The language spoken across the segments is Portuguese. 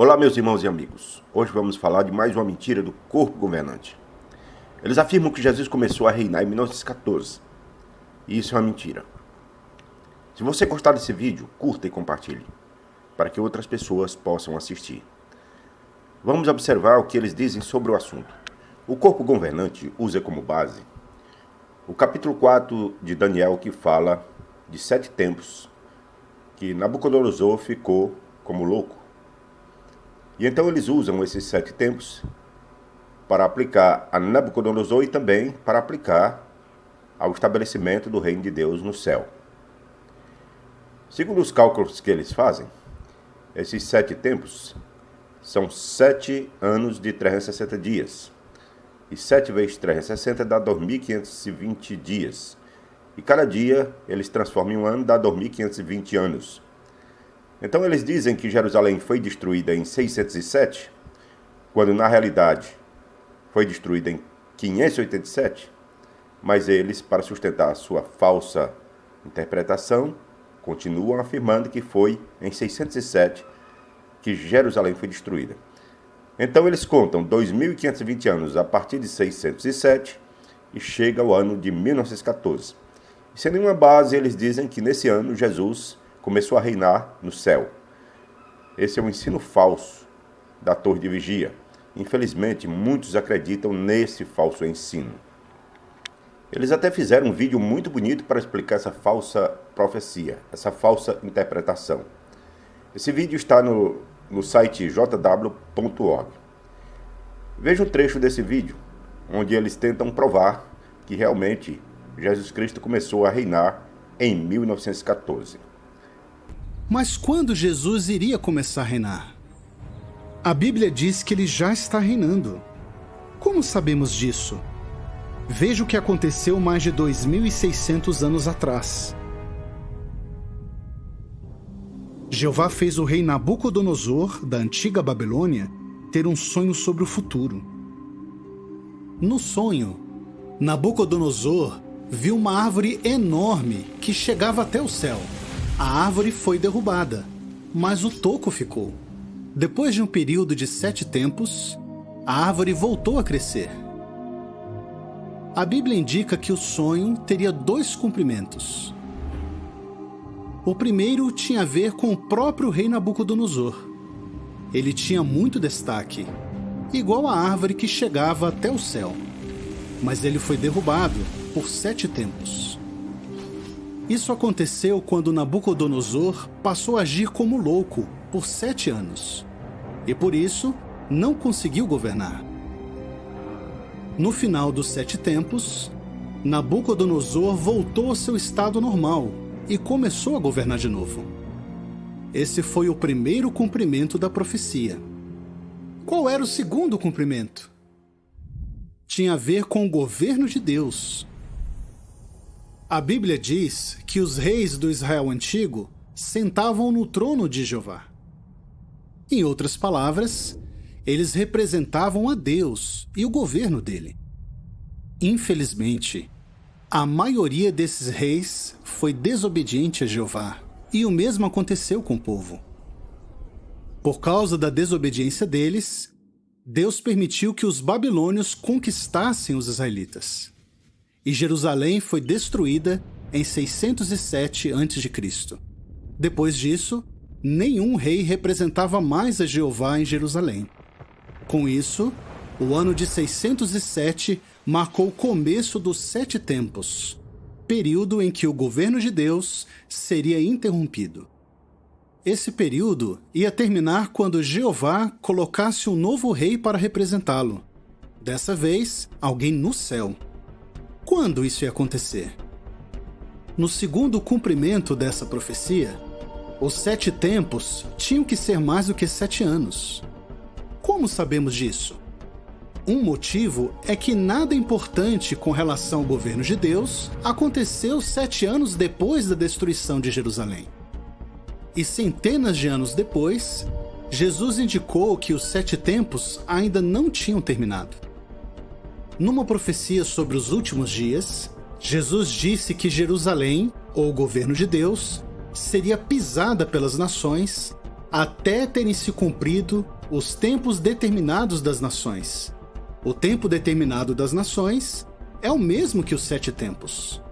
Olá, meus irmãos e amigos. Hoje vamos falar de mais uma mentira do corpo governante. Eles afirmam que Jesus começou a reinar em 1914. E isso é uma mentira. Se você gostar desse vídeo, curta e compartilhe, para que outras pessoas possam assistir. Vamos observar o que eles dizem sobre o assunto. O corpo governante usa como base o capítulo 4 de Daniel, que fala de 7 tempos que Nabucodonosor ficou como louco. E então eles usam esses 7 tempos para aplicar a Nabucodonosor e também para aplicar ao estabelecimento do reino de Deus no céu. Segundo os cálculos que eles fazem, esses 7 tempos são 7 anos de 360 dias. E 7 vezes 360 dá 2.520 dias. E cada dia eles transformam em um ano, dá 2.520 anos. Então eles dizem que Jerusalém foi destruída em 607, quando na realidade foi destruída em 587, mas eles, para sustentar a sua falsa interpretação, continuam afirmando que foi em 607 que Jerusalém foi destruída. Então eles contam 2.520 anos a partir de 607 e chega ao ano de 1914. E sem nenhuma base, eles dizem que nesse ano Jesus começou a reinar no céu. Esse é um ensino falso da Torre de Vigia. Infelizmente, muitos acreditam nesse falso ensino. Eles até fizeram um vídeo muito bonito para explicar essa falsa profecia, essa falsa interpretação. Esse vídeo está no site jw.org. Veja um trecho desse vídeo, onde eles tentam provar que realmente Jesus Cristo começou a reinar em 1914. Mas quando Jesus iria começar a reinar? A Bíblia diz que ele já está reinando. Como sabemos disso? Veja o que aconteceu mais de 2.600 anos atrás. Jeová fez o rei Nabucodonosor, da antiga Babilônia, ter um sonho sobre o futuro. No sonho, Nabucodonosor viu uma árvore enorme que chegava até o céu. A árvore foi derrubada, mas o toco ficou. Depois de um período de 7 tempos, a árvore voltou a crescer. A Bíblia indica que o sonho teria 2 cumprimentos. O primeiro tinha a ver com o próprio rei Nabucodonosor. Ele tinha muito destaque, igual a árvore que chegava até o céu. Mas ele foi derrubado por 7 tempos. Isso aconteceu quando Nabucodonosor passou a agir como louco por 7 anos. E por isso, não conseguiu governar. No final dos 7 tempos, Nabucodonosor voltou ao seu estado normal e começou a governar de novo. Esse foi o primeiro cumprimento da profecia. Qual era o segundo cumprimento? Tinha a ver com o governo de Deus. A Bíblia diz que os reis do Israel antigo sentavam no trono de Jeová. Em outras palavras, eles representavam a Deus e o governo dele. Infelizmente, a maioria desses reis foi desobediente a Jeová, e o mesmo aconteceu com o povo. Por causa da desobediência deles, Deus permitiu que os babilônios conquistassem os israelitas. E Jerusalém foi destruída em 607 a.C. Depois disso, nenhum rei representava mais a Jeová em Jerusalém. Com isso, o ano de 607 marcou o começo dos 7 tempos, período em que o governo de Deus seria interrompido. Esse período ia terminar quando Jeová colocasse um novo rei para representá-lo. Dessa vez, alguém no céu. Quando isso ia acontecer? No segundo cumprimento dessa profecia, os 7 tempos tinham que ser mais do que 7 anos. Como sabemos disso? Um motivo é que nada importante com relação ao governo de Deus aconteceu 7 anos depois da destruição de Jerusalém. E centenas de anos depois, Jesus indicou que os 7 tempos ainda não tinham terminado. Numa profecia sobre os últimos dias, Jesus disse que Jerusalém, ou o governo de Deus, seria pisada pelas nações até terem se cumprido os tempos determinados das nações. O tempo determinado das nações é o mesmo que os 7 tempos.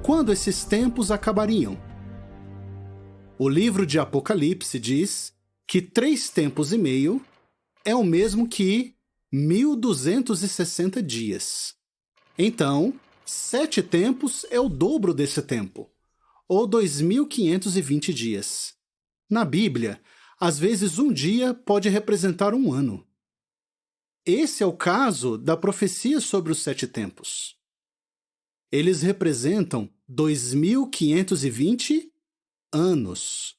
Quando esses tempos acabariam? O livro de Apocalipse diz que 3 tempos e meio é o mesmo que 1260 dias. Então, 7 tempos é o dobro desse tempo, ou 2520 dias. Na Bíblia, às vezes um dia pode representar um ano. Esse é o caso da profecia sobre os 7 tempos. Eles representam 2520 anos.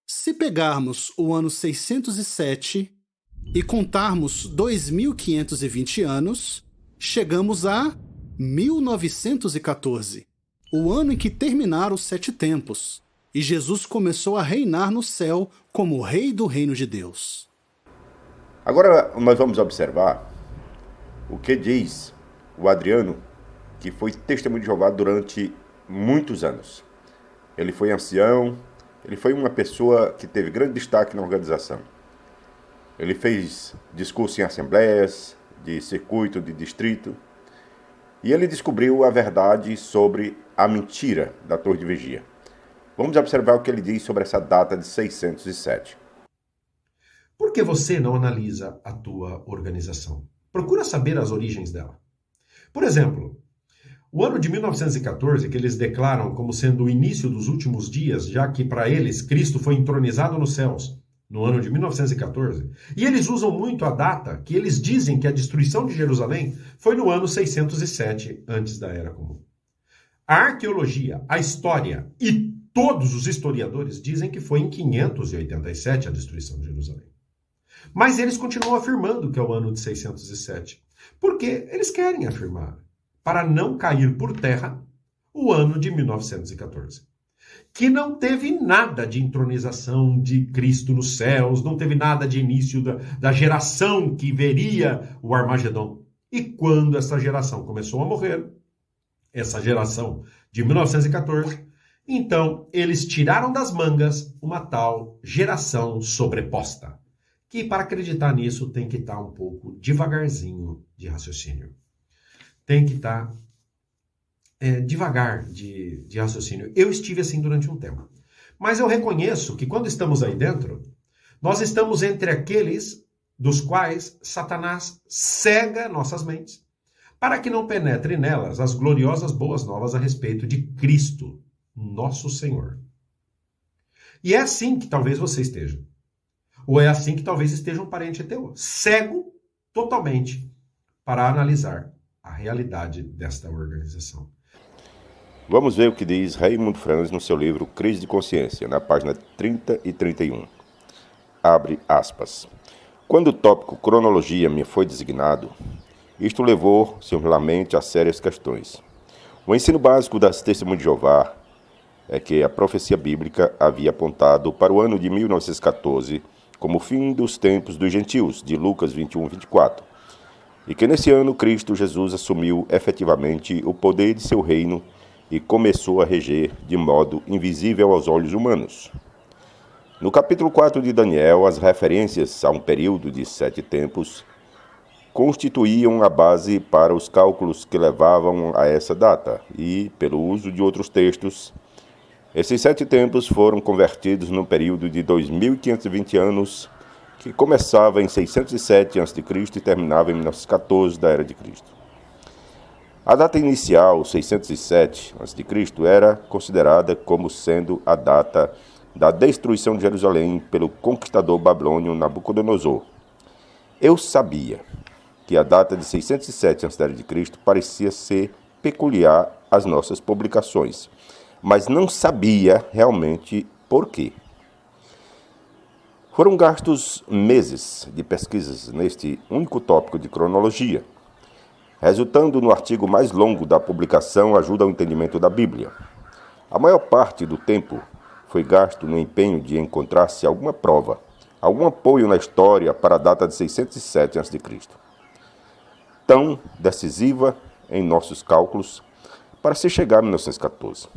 Se pegarmos o ano 607 e contarmos 2520 anos, chegamos a 1914, o ano em que terminaram os 7 tempos, e Jesus começou a reinar no céu como o Rei do Reino de Deus. Agora nós vamos observar o que diz o Adriano, que foi testemunho de Jeová durante muitos anos. Ele foi ancião, ele foi uma pessoa que teve grande destaque na organização. Ele fez discurso em assembleias, de circuito, de distrito, e ele descobriu a verdade sobre a mentira da Torre de Vigia. Vamos observar o que ele diz sobre essa data de 607. Por que você não analisa a tua organização? Procura saber as origens dela. Por exemplo, o ano de 1914, que eles declaram como sendo o início dos últimos dias, já que para eles Cristo foi entronizado nos céus, no ano de 1914, e eles usam muito a data que eles dizem que a destruição de Jerusalém foi no ano 607 antes da Era Comum. A arqueologia, a história e todos os historiadores dizem que foi em 587 a destruição de Jerusalém. Mas eles continuam afirmando que é o ano de 607, porque eles querem afirmar, para não cair por terra, o ano de 1914. Que não teve nada de entronização de Cristo nos céus, não teve nada de início da geração que veria o Armagedon. E quando essa geração começou a morrer, essa geração de 1914, então eles tiraram das mangas uma tal geração sobreposta, que para acreditar nisso tem que estar um pouco devagarzinho de raciocínio. Tem que estar devagar de raciocínio. Eu estive assim durante um tempo. Mas eu reconheço que quando estamos aí dentro, nós estamos entre aqueles dos quais Satanás cega nossas mentes, para que não penetre nelas as gloriosas boas novas a respeito de Cristo, nosso Senhor. E é assim que talvez você esteja. Ou é assim que talvez esteja um parente teu, cego totalmente para analisar a realidade desta organização. Vamos ver o que diz Raymond Franz no seu livro Crise de Consciência, na página 30 e 31. Abre aspas. Quando o tópico cronologia me foi designado, isto levou singularmente a sérias questões. O ensino básico das Testemunhas de Jeová é que a profecia bíblica havia apontado para o ano de 1914 como o fim dos tempos dos gentios, de Lucas 21, 24, e que nesse ano Cristo Jesus assumiu efetivamente o poder de seu reino e começou a reger de modo invisível aos olhos humanos. No capítulo 4 de Daniel, as referências a um período de 7 tempos constituíam a base para os cálculos que levavam a essa data, e, pelo uso de outros textos, esses 7 tempos foram convertidos num período de 2.520 anos, que começava em 607 a.C. e terminava em 1914 da Era de Cristo. A data inicial, 607 a.C., era considerada como sendo a data da destruição de Jerusalém pelo conquistador babilônio Nabucodonosor. Eu sabia que a data de 607 a.C. parecia ser peculiar às nossas publicações, mas não sabia realmente por quê. Foram gastos meses de pesquisas neste único tópico de cronologia, resultando no artigo mais longo da publicação Ajuda ao Entendimento da Bíblia. A maior parte do tempo foi gasto no empenho de encontrar-se alguma prova, algum apoio na história para a data de 607 a.C., tão decisiva em nossos cálculos para se chegar a 1914.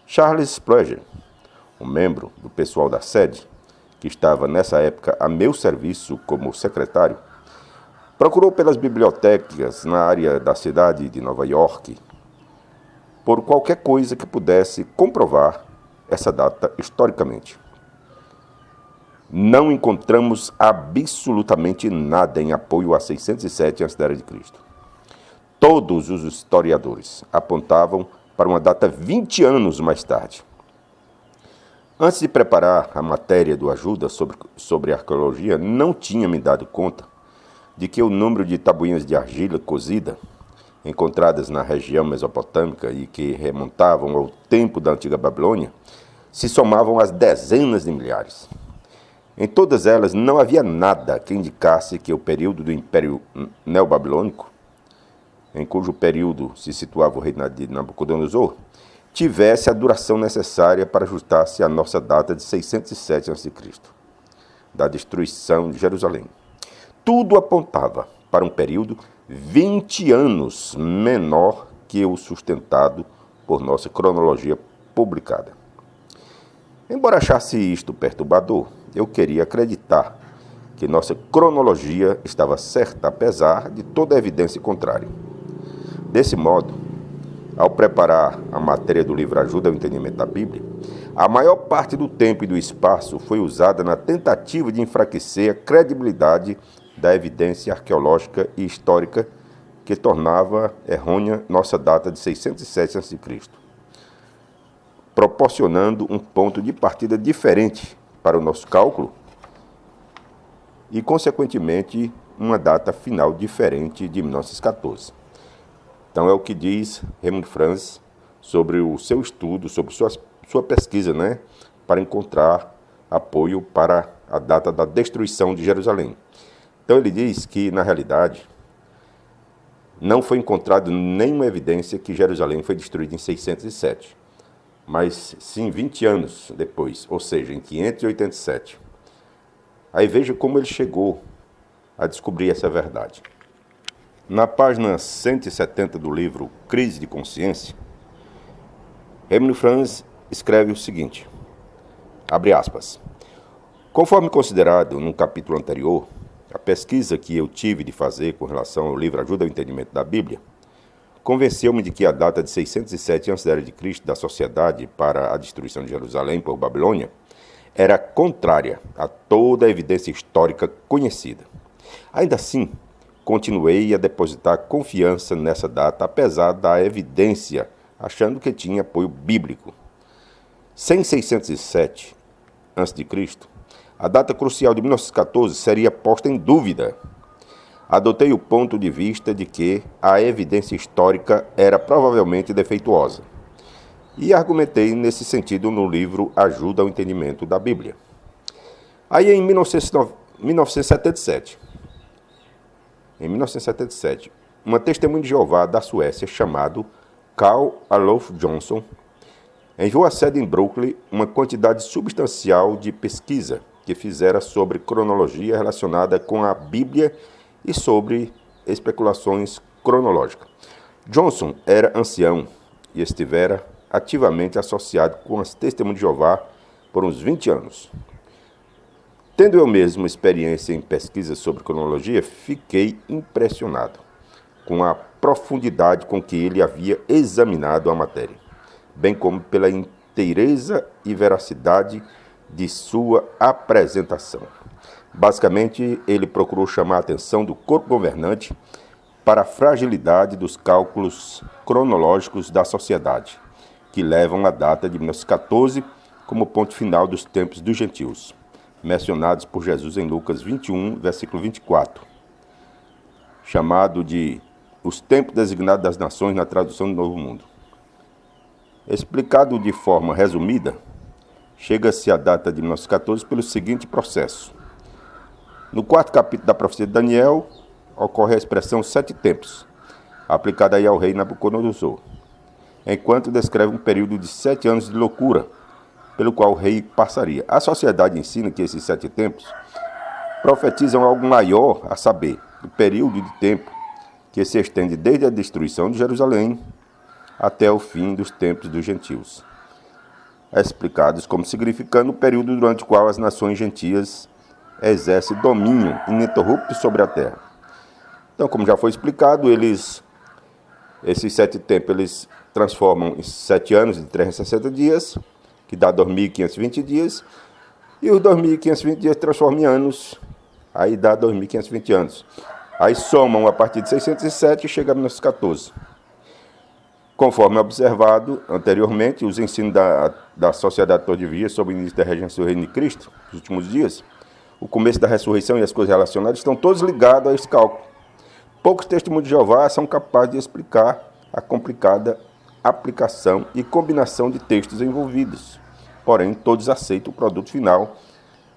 Charles Spurgeon, um membro do pessoal da sede, que estava nessa época a meu serviço como secretário, procurou pelas bibliotecas na área da cidade de Nova York por qualquer coisa que pudesse comprovar essa data historicamente. Não encontramos absolutamente nada em apoio a 607 a.C. Todos os historiadores apontavam para uma data 20 anos mais tarde. Antes de preparar a matéria do Ajuda sobre arqueologia, não tinha me dado conta de que o número de tabuinhas de argila cozida encontradas na região mesopotâmica e que remontavam ao tempo da antiga Babilônia se somavam às dezenas de milhares. Em todas elas não havia nada que indicasse que o período do Império Neobabilônico, em cujo período se situava o reinado de Nabucodonosor, tivesse a duração necessária para ajustar-se à nossa data de 607 a.C., da destruição de Jerusalém. Tudo apontava para um período 20 anos menor que o sustentado por nossa cronologia publicada. Embora achasse isto perturbador, eu queria acreditar que nossa cronologia estava certa, apesar de toda a evidência contrária. Desse modo, ao preparar a matéria do livro Ajuda ao Entendimento da Bíblia, a maior parte do tempo e do espaço foi usada na tentativa de enfraquecer a credibilidade da evidência arqueológica e histórica que tornava errônea nossa data de 607 a.C., proporcionando um ponto de partida diferente para o nosso cálculo e, consequentemente, uma data final diferente de 1914. Então, é o que diz Raymond Franz sobre o seu estudo, sobre sua pesquisa, para encontrar apoio para a data da destruição de Jerusalém. Então, ele diz que, na realidade, não foi encontrado nenhuma evidência que Jerusalém foi destruída em 607, mas sim 20 anos depois, ou seja, em 587. Aí veja como ele chegou a descobrir essa verdade. Na página 170 do livro Crise de Consciência, Raymond Franz escreve o seguinte, abre aspas, conforme considerado no capítulo anterior, a pesquisa que eu tive de fazer com relação ao livro Ajuda ao Entendimento da Bíblia convenceu-me de que a data de 607 a.C. da sociedade para a destruição de Jerusalém por Babilônia era contrária a toda a evidência histórica conhecida. Ainda assim, continuei a depositar confiança nessa data, apesar da evidência, achando que tinha apoio bíblico. Sem 607 a.C., a data crucial de 1914 seria posta em dúvida. Adotei o ponto de vista de que a evidência histórica era provavelmente defeituosa e argumentei nesse sentido no livro Ajuda ao Entendimento da Bíblia. Aí, em 1977, uma testemunha de Jeová da Suécia, chamado Carl Olof Jonsson, enviou à sede em Brooklyn uma quantidade substancial de pesquisa que fizera sobre cronologia relacionada com a Bíblia e sobre especulações cronológicas. Jonsson era ancião e estivera ativamente associado com as testemunhas de Jeová por uns 20 anos. Tendo eu mesmo experiência em pesquisas sobre cronologia, fiquei impressionado com a profundidade com que ele havia examinado a matéria, bem como pela inteireza e veracidade de sua apresentação. Basicamente, ele procurou chamar a atenção do corpo governante para a fragilidade dos cálculos cronológicos da sociedade, que levam a data de 1914 como ponto final dos tempos dos gentios, mencionados por Jesus em Lucas 21, versículo 24, chamado de os tempos designados das nações na tradução do Novo Mundo. Explicado de forma resumida, chega-se à data de 1914 pelo seguinte processo. No quarto capítulo da profecia de Daniel, ocorre a expressão 7 tempos, aplicada aí ao rei Nabucodonosor, enquanto descreve um período de 7 anos de loucura, pelo qual o rei passaria. A sociedade ensina que esses 7 tempos profetizam algo maior, a saber, o período de tempo que se estende desde a destruição de Jerusalém até o fim dos tempos dos gentios. explicados como significando o período durante o qual as nações gentias exercem domínio ininterrupto sobre a terra. Então, como já foi explicado, esses 7 tempos eles transformam em 7 anos de 360 dias, que dá 2.520 dias, e os 2.520 dias transformam em anos, aí dá 2.520 anos. Aí somam a partir de 607 e chega a 1914. Conforme observado anteriormente, os ensinos da Sociedade Torre de Vigia sobre o início da regeneração do Reino de Cristo, nos últimos dias, o começo da ressurreição e as coisas relacionadas estão todos ligados a esse cálculo. Poucos testemunhos de Jeová são capazes de explicar a complicada aplicação e combinação de textos envolvidos. Porém, todos aceitam o produto final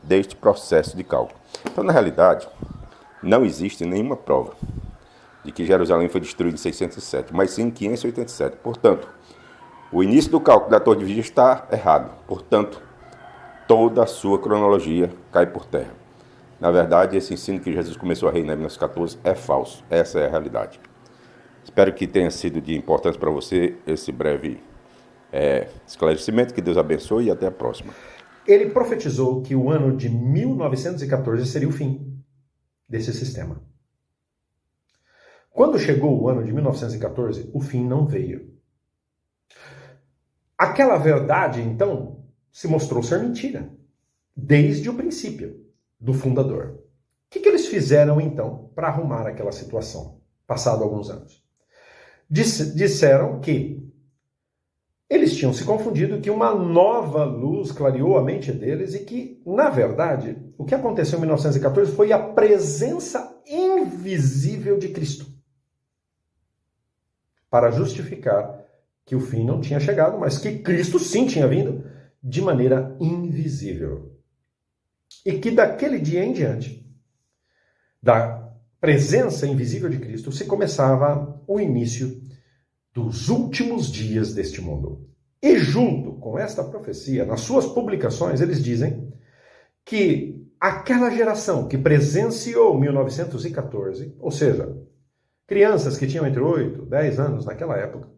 deste processo de cálculo. Então, na realidade, não existe nenhuma prova de que Jerusalém foi destruída em 607, mas sim em 587. Portanto, o início do cálculo da Torre de Vigia está errado. Portanto, toda a sua cronologia cai por terra. Na verdade, esse ensino que Jesus começou a reinar em 1914 é falso. Essa é a realidade. Espero que tenha sido de importância para você esse breve esclarecimento. Que Deus abençoe e até a próxima. Ele profetizou que o ano de 1914 seria o fim desse sistema. Quando chegou o ano de 1914, o fim não veio. Aquela verdade, então, se mostrou ser mentira, desde o princípio do fundador. O que eles fizeram, então, para arrumar aquela situação, passado alguns anos? Disseram que eles tinham se confundido, que uma nova luz clareou a mente deles e que, na verdade, o que aconteceu em 1914 foi a presença invisível de Cristo, para justificar que o fim não tinha chegado, mas que Cristo sim tinha vindo de maneira invisível. E que daquele dia em diante, da presença invisível de Cristo, se começava o início dos últimos dias deste mundo. E junto com esta profecia, nas suas publicações, eles dizem que aquela geração que presenciou 1914, ou seja, crianças que tinham entre 8 e 10 anos naquela época,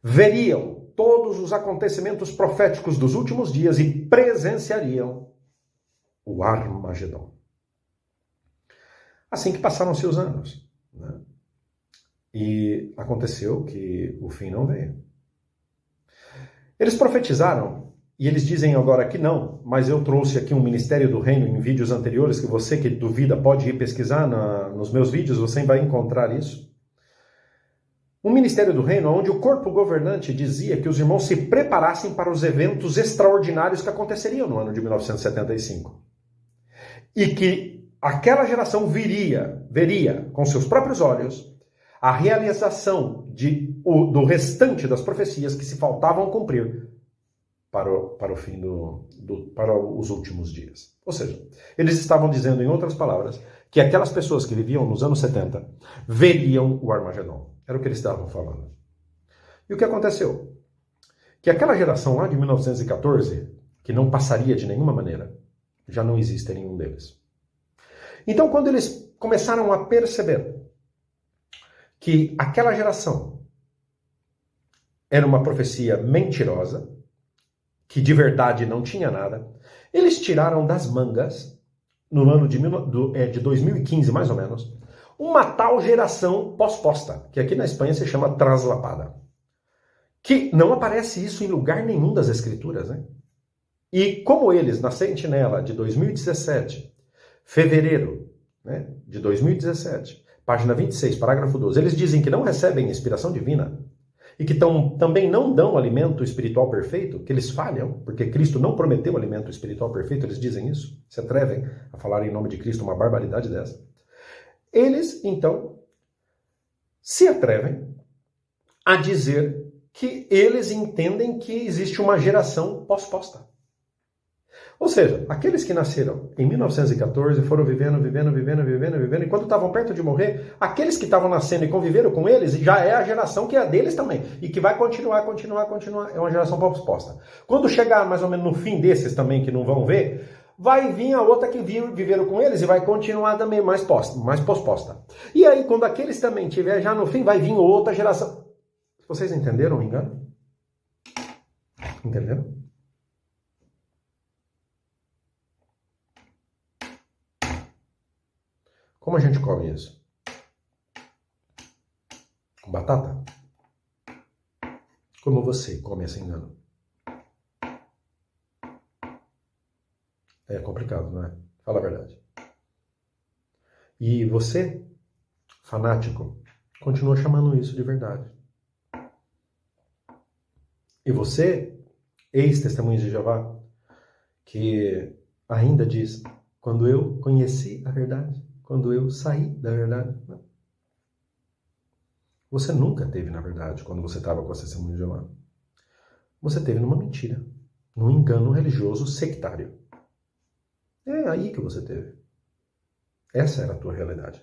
veriam todos os acontecimentos proféticos dos últimos dias e presenciariam o Armagedon. Assim que passaram-se os anos, né? E aconteceu que o fim não veio. Eles profetizaram, e eles dizem agora que não, mas eu trouxe aqui um Ministério do Reino em vídeos anteriores, que você que duvida pode ir pesquisar nos meus vídeos, você vai encontrar isso. Um Ministério do Reino onde o corpo governante dizia que os irmãos se preparassem para os eventos extraordinários que aconteceriam no ano de 1975. E que aquela geração veria com seus próprios olhos a realização do restante das profecias que se faltavam cumprir para o fim para os últimos dias. Ou seja, eles estavam dizendo, em outras palavras, que aquelas pessoas que viviam nos anos 70 veriam o Armagedon. Era o que eles estavam falando. E o que aconteceu? Que aquela geração lá de 1914, que não passaria de nenhuma maneira, já não existe nenhum deles. Então, quando eles começaram a perceber que aquela geração era uma profecia mentirosa, que de verdade não tinha nada, eles tiraram das mangas, no ano de 2015, mais ou menos, uma tal geração pós-posta, que aqui na Espanha se chama traslapada. Que não aparece isso em lugar nenhum das Escrituras, né? E como eles, na Sentinela de 2017, fevereiro, né, de 2017, página 26, parágrafo 12, eles dizem que não recebem inspiração divina e que também não dão alimento espiritual perfeito, que eles falham, porque Cristo não prometeu alimento espiritual perfeito, eles dizem isso, se atrevem a falar em nome de Cristo uma barbaridade dessa. Eles, então, se atrevem a dizer que eles entendem que existe uma geração pós-posta. Ou seja, aqueles que nasceram em 1914 foram vivendo, e quando estavam perto de morrer, aqueles que estavam nascendo e conviveram com eles, já é a geração que é a deles também, e que vai continuar, é uma geração pós-posta. Quando chegar mais ou menos no fim desses também, que não vão ver, vai vir a outra que viveram com eles e vai continuar também mais pós-posta. E aí, quando aqueles também tiver já no fim, vai vir outra geração. Vocês entenderam o engano? Entenderam? Como a gente come isso? Com batata? Como você come esse engano? É complicado, não é? Fala a verdade. E você, fanático, continua chamando isso de verdade. E você, ex-testemunha de Jeová, que ainda diz, quando eu conheci a verdade, quando eu saí da verdade. Não. Você nunca teve na verdade quando você estava com a testemunha de Jeová. Você teve numa mentira, num engano religioso sectário. É aí que você teve. Essa era a tua realidade.